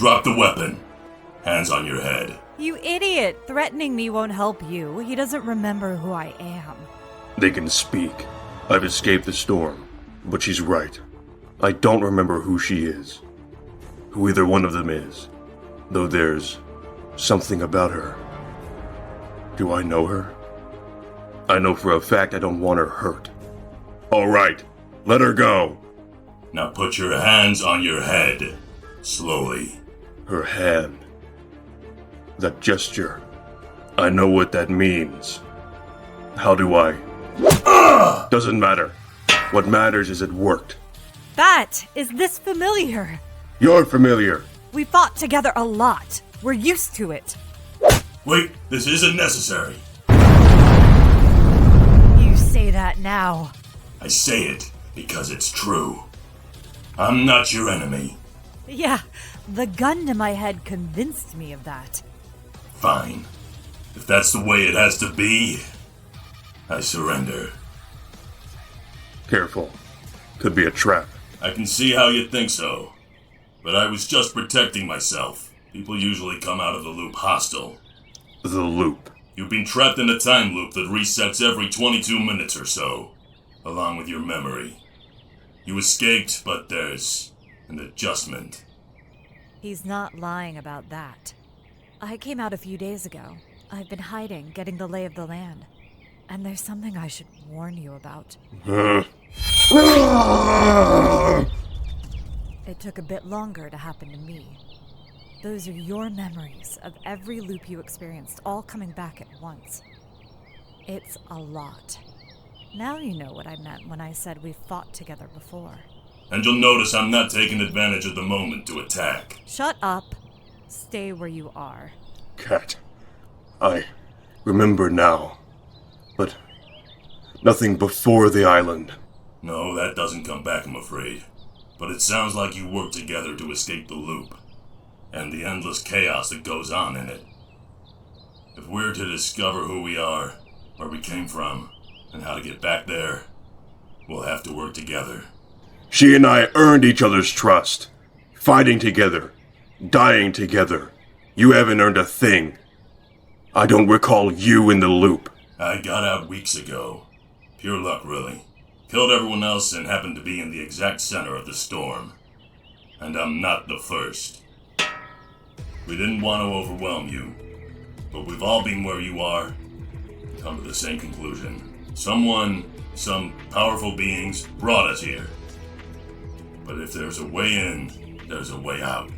Drop the weapon. Hands on your head. You idiot! Threatening me won't help you. He doesn't remember who I am. They can speak. I've escaped the storm. But she's right. I don't remember who she is. Who either one of them is. Though there's something about her. Do I know her? I know for a fact I don't want her hurt. All right, let her go. Now put your hands on your head. Slowly. Her hand. That gesture. I know what that means. How do I? Doesn't matter. What matters is it worked. Is this familiar? You're familiar. We fought together a lot. We're used to it. Wait, this isn't necessary. You say that now. I say it because it's true. I'm not your enemy. Yeah, the gun to my head convinced me of that. Fine. If that's the way it has to be, I surrender. Careful. Could be a trap. I can see how you think so. But I was just protecting myself. People usually come out of the loop hostile. The loop. You've been trapped in a time loop that resets every 22 minutes or so, along with your memory. You escaped, but there's an adjustment. He's not lying about that. I came out a few days ago. I've been hiding, getting the lay of the land. And there's something I should warn you about. It took a bit longer to happen to me. Those are your memories of every loop you experienced, all coming back at once. It's a lot. Now you know what I meant when I said we fought together before. And you'll notice I'm not taking advantage of the moment to attack. Shut up. Stay where you are. Cat. I remember now. But nothing before the island. No, that doesn't come back, I'm afraid. But it sounds like you worked together to escape the loop. And the endless chaos that goes on in it. If we're to discover who we are, where we came from, and how to get back there, we'll have to work together. She and I earned each other's trust. Fighting together. Dying together. You haven't earned a thing. I don't recall you in the loop. I got out weeks ago. Pure luck, really. Killed everyone else and happened to be in the exact center of the storm. And I'm not the first. We didn't want to overwhelm you, but we've all been where you are, come to the same conclusion. Some powerful beings brought us here. But if there's a way in, there's a way out.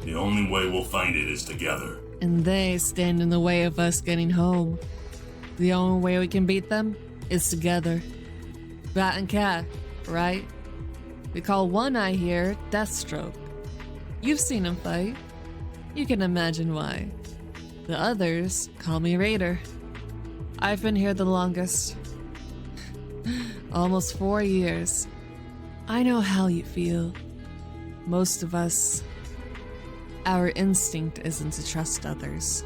The only way we'll find it is together. And they stand in the way of us getting home. The only way we can beat them is together. Bat and cat, right? We call one eye here Deathstroke. You've seen him fight. You can imagine why. The others call me Raider. I've been here the longest. Almost 4 years. I know how you feel. Most of us, our instinct isn't to trust others.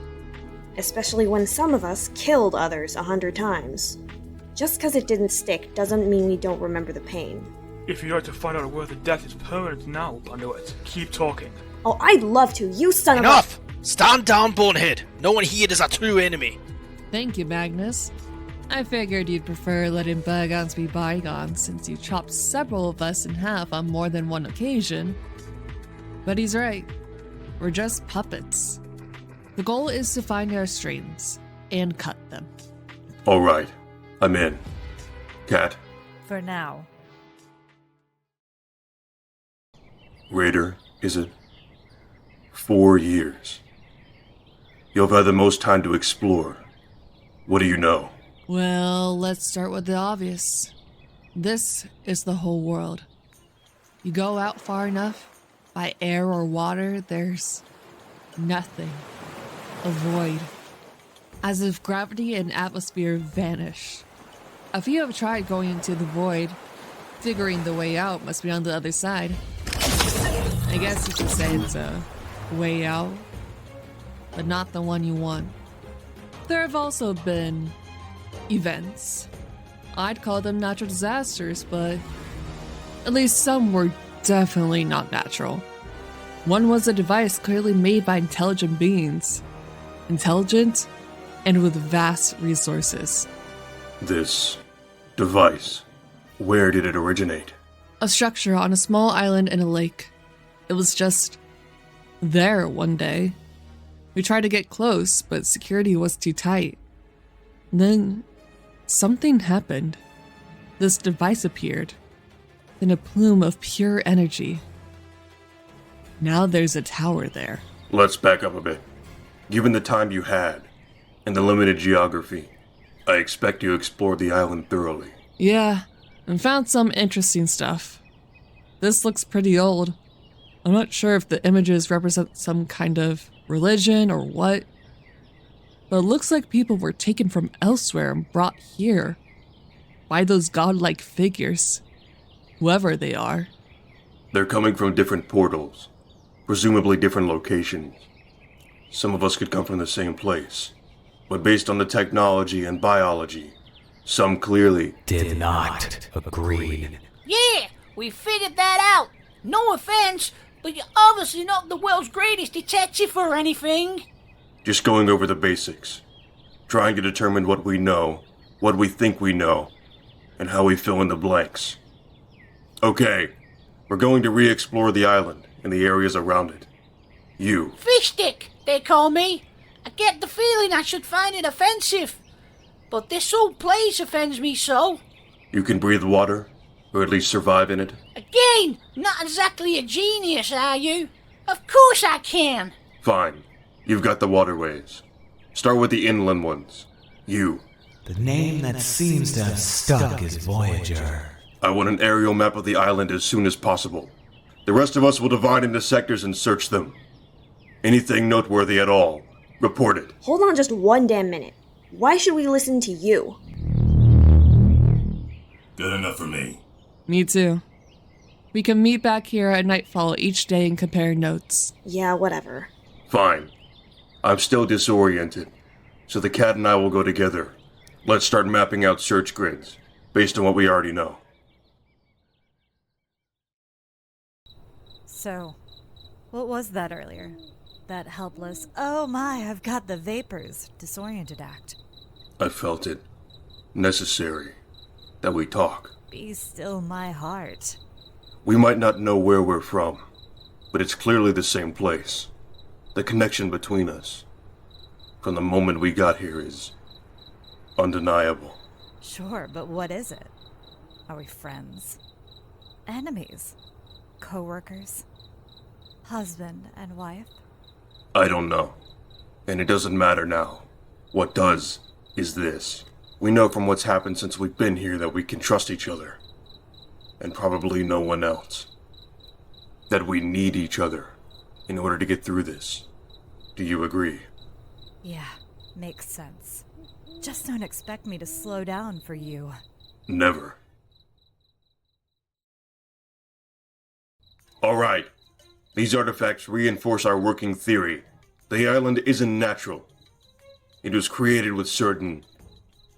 Especially when some of us killed others 100 times. Just because it didn't stick doesn't mean we don't remember the pain. If you'd like to find out whether death is permanent now, Bandolette, keep talking. Oh, I'd love to, you son of a- Enough! Stand down, Bonehead! No one here is a true enemy! Thank you, Magnus. I figured you'd prefer letting bygones be bygones since you chopped several of us in half on more than one occasion. But he's right. We're just puppets. The goal is to find our strings and cut them. All right. I'm in. Cat. For now. Raider, is it? 4 years. You've had the most time to explore. What do you know? Well, let's start with the obvious. This is the whole world. You go out far enough, by air or water, there's nothing. A void. As if gravity and atmosphere vanish. A few have tried going into the void, figuring the way out must be on the other side. I guess you could say it's a way out, but not the one you want. There have also been events. I'd call them natural disasters, but at least some were definitely not natural. One was a device clearly made by intelligent beings. Intelligent and with vast resources. This device, where did it originate? A structure on a small island in a lake. It was just there one day. We tried to get close, but security was too tight. Then something happened. This device appeared in a plume of pure energy. Now there's a tower there. Let's back up a bit. Given the time you had, and the limited geography, I expect you explored the island thoroughly. Yeah, and found some interesting stuff. This looks pretty old. I'm not sure if the images represent some kind of religion or what, but it looks like people were taken from elsewhere and brought here by those godlike figures, whoever they are. They're coming from different portals, presumably different locations. Some of us could come from the same place, but based on the technology and biology, some clearly did not agree. Yeah, we figured that out. No offense, but you're obviously not the world's greatest detective or anything. Just going over the basics, trying to determine what we know, what we think we know, and how we fill in the blanks. Okay, we're going to re-explore the island and the areas around it. You. Fishstick, they call me. I get the feeling I should find it offensive, but this old place offends me so. You can breathe water, or at least survive in it? Again, not exactly a genius, are you? Of course I can. Fine. You've got the waterways. Start with the inland ones. You. The name that seems to have stuck is Voyager. I want an aerial map of the island as soon as possible. The rest of us will divide into sectors and search them. Anything noteworthy at all, report it. Hold on just one damn minute. Why should we listen to you? Good enough for me. Me too. We can meet back here at nightfall each day and compare notes. Yeah, whatever. Fine. I'm still disoriented, so the cat and I will go together. Let's start mapping out search grids, based on what we already know. So, what was that earlier? That helpless, oh my, I've got the vapors, disoriented act. I felt it necessary that we talk. Be still my heart. We might not know where we're from, but it's clearly the same place. The connection between us, from the moment we got here, is undeniable. Sure, but what is it? Are we friends? Enemies? Co-workers? Husband and wife? I don't know, and it doesn't matter now. What does is this. We know from what's happened since we've been here that we can trust each other, and probably no one else. That we need each other in order to get through this. Do you agree? Yeah, makes sense. Just don't expect me to slow down for you. Never. Alright. These artifacts reinforce our working theory. The island isn't natural. It was created with certain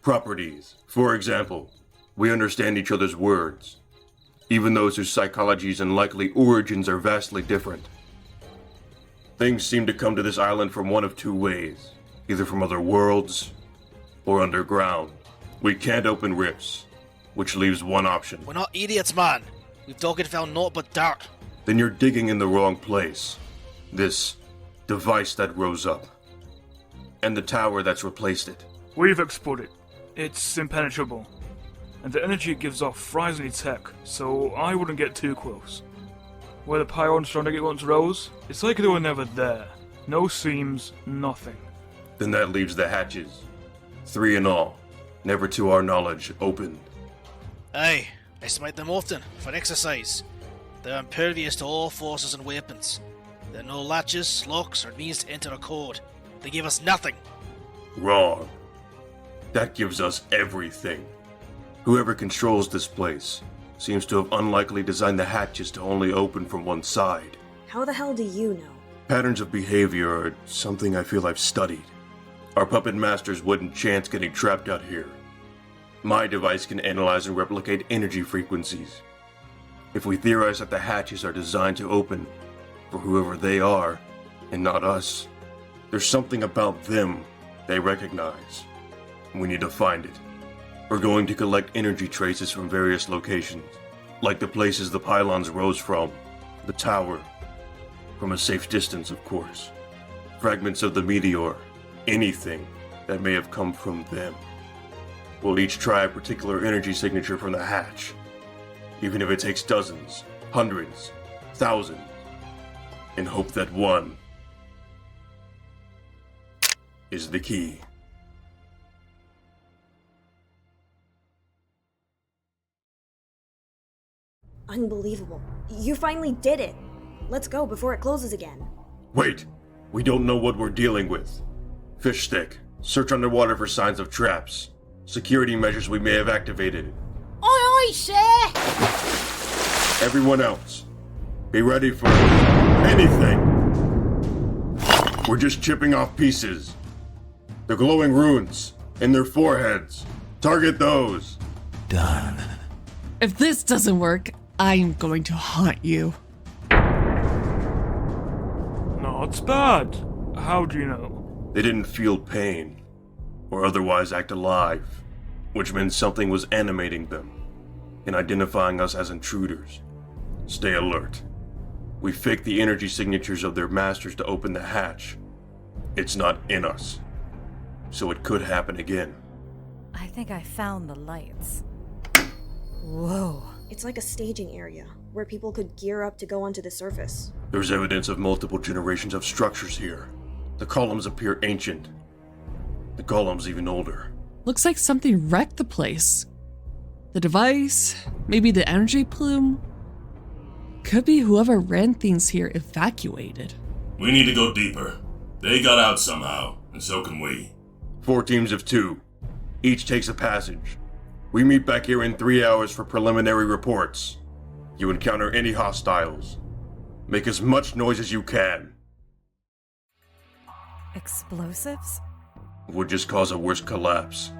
properties. For example, we understand each other's words, even those whose psychologies and likely origins are vastly different. Things seem to come to this island from one of two ways, either from other worlds or underground. We can't open rifts, which leaves one option. We're not idiots, man. We've dogged found naught but dirt. Then you're digging in the wrong place. This device that rose up, and the tower that's replaced it. We've explored it. It's impenetrable. And the energy it gives off fries any tech, so I wouldn't get too close. Where the pylons surrounding it once rose, it's like they were never there. No seams, nothing. Then that leaves the hatches. 3 in all, never to our knowledge opened. Aye, I smite them often, for exercise. They're impervious to all forces and weapons. There are no latches, locks, or means to enter a code. They give us nothing. Wrong. That gives us everything. Whoever controls this place seems to have unlikely designed the hatches to only open from one side. How the hell do you know? Patterns of behavior are something I feel I've studied. Our puppet masters wouldn't chance getting trapped out here. My device can analyze and replicate energy frequencies. If we theorize that the hatches are designed to open for whoever they are, and not us. There's something about them they recognize. We need to find it. We're going to collect energy traces from various locations, like the places the pylons rose from, the tower, from a safe distance, of course. Fragments of the meteor, anything that may have come from them. We'll each try a particular energy signature from the hatch, even if it takes dozens, hundreds, thousands, and hope that one is the key. Unbelievable. You finally did it. Let's go before it closes again. Wait, we don't know what we're dealing with. Fishstick, search underwater for signs of traps, security measures we may have activated. Aye, aye, sir! Everyone else, be ready for anything. We're just chipping off pieces. The glowing runes in their foreheads. Target those. Done. If this doesn't work, I'm going to haunt you. Not bad. How do you know? They didn't feel pain, or otherwise act alive, which meant something was animating them, and identifying us as intruders. Stay alert. We faked the energy signatures of their masters to open the hatch. It's not in us, so it could happen again. I think I found the lights. Whoa. It's like a staging area, where people could gear up to go onto the surface. There's evidence of multiple generations of structures here. The columns appear ancient. The golems even older. Looks like something wrecked the place. The device, maybe the energy plume. Could be whoever ran things here evacuated. We need to go deeper. They got out somehow, and so can we. 4 teams of 2. Each takes a passage. We meet back here in 3 hours for preliminary reports. You encounter any hostiles. Make as much noise as you can. Explosives? Would just cause a worse collapse.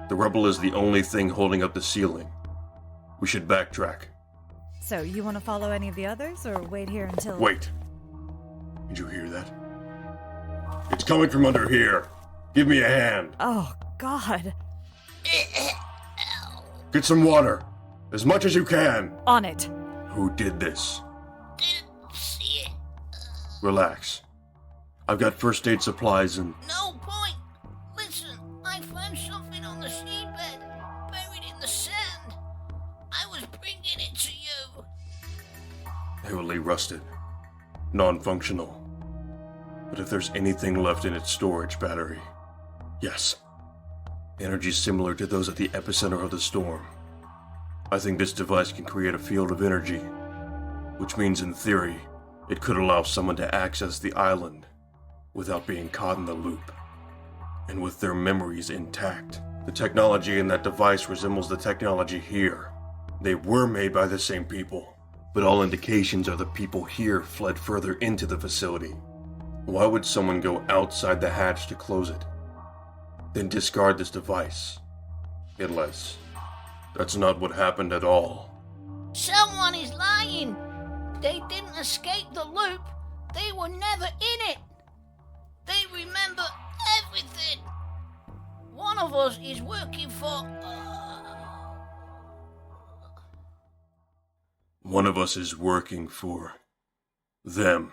The rubble is the only thing holding up the ceiling. We should backtrack. So, you want to follow any of the others, or wait here until... Wait. Did you hear that? It's coming from under here. Give me a hand. Oh, God. Get some water. As much as you can. On it. Who did this? Didn't see it. Relax. I've got first aid supplies and... No point. Listen, I found something on the seabed, buried in the sand. I was bringing it to you. heavily rusted. Non-functional. But if there's anything left in its storage battery... Yes. Energy similar to those at the epicenter of the storm. I think this device can create a field of energy, which means in theory, it could allow someone to access the island without being caught in the loop, and with their memories intact. The technology in that device resembles the technology here. They were made by the same people, but all indications are the people here fled further into the facility. Why would someone go outside the hatch to close it, then discard this device? Unless that's not what happened at all. Someone is lying. They didn't escape the loop. They were never in it. They remember everything. One of us is working for... One of us is working for them.